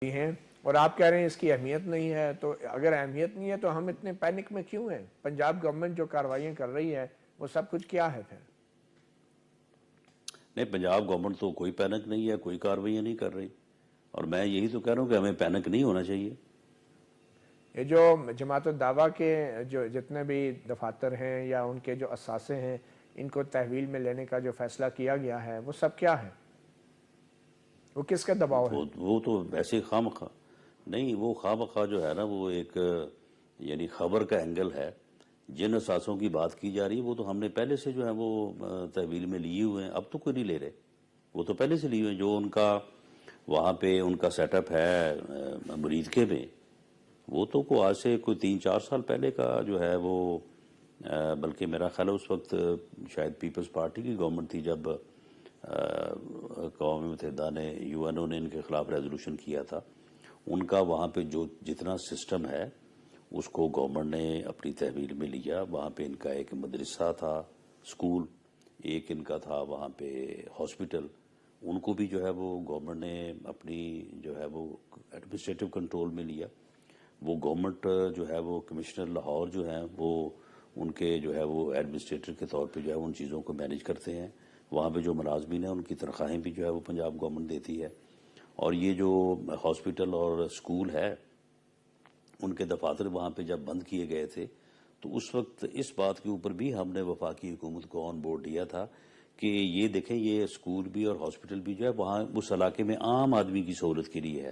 ہیں اور آپ کہہ رہے ہیں اس کی اہمیت نہیں ہے، تو اگر اہمیت نہیں ہے تو ہم اتنے پینک میں کیوں ہیں؟ پنجاب گورنمنٹ جو کاروائیاں کر رہی ہے وہ سب کچھ کیا ہے پھر؟ نہیں، پنجاب گورنمنٹ تو کوئی پینک نہیں ہے، کوئی کاروائیاں نہیں کر رہی، اور میں یہی تو کہہ رہا ہوں کہ ہمیں پینک نہیں ہونا چاہیے۔ یہ جو جماعت الدعویٰ کے جو جتنے بھی دفاتر ہیں یا ان کے جو اثاثے ہیں ان کو تحویل میں لینے کا جو فیصلہ کیا گیا ہے وہ سب کیا ہے؟ وہ کس کا دباؤ ہے؟ وہ تو ویسے خواہ نہیں، وہ خواہ جو ہے نا وہ ایک یعنی خبر کا اینگل ہے۔ جن اثاثوں کی بات کی جا رہی ہے وہ تو ہم نے پہلے سے جو ہے وہ تحویل میں لیے ہوئے ہیں، اب تو کوئی نہیں لے رہے، وہ تو پہلے سے لیے ہوئے ہیں۔ جو ان کا وہاں پہ ان کا سیٹ اپ ہے مریدکے میں، وہ تو آج سے کوئی 3-4 سال پہلے کا جو ہے وہ، بلکہ میرا خیال ہے اس وقت شاید پیپلز پارٹی کی گورنمنٹ تھی جب اقوام متحدہ نے UN نے ان کے خلاف ریزولوشن کیا تھا۔ ان کا وہاں پہ جو جتنا سسٹم ہے اس کو گورنمنٹ نے اپنی تحویل میں لیا۔ وہاں پہ ان کا ایک مدرسہ تھا، اسکول، ایک ان کا تھا وہاں پہ ہاسپٹل، ان کو بھی جو ہے وہ گورنمنٹ نے اپنی جو ہے وہ ایڈمنسٹریٹو کنٹرول میں لیا۔ وہ گورنمنٹ جو ہے وہ کمشنر لاہور جو ہیں وہ ان کے جو ہے وہ ایڈمنسٹریٹر کے طور پہ جو ہے ان چیزوں کو مینیج کرتے ہیں۔ وہاں پہ جو ملازمین ہیں ان کی تنخواہیں بھی جو ہے وہ پنجاب گورنمنٹ دیتی ہے۔ اور یہ جو ہاسپٹل اور اسکول ہے ان کے دفاتر وہاں پہ جب بند کیے گئے تھے تو اس وقت اس بات کے اوپر بھی ہم نے وفاقی حکومت کو آن بورڈ دیا تھا کہ یہ دیکھیں یہ اسکول بھی اور ہاسپٹل بھی جو ہے وہاں اس علاقے میں عام آدمی کی سہولت کے لیے ہے،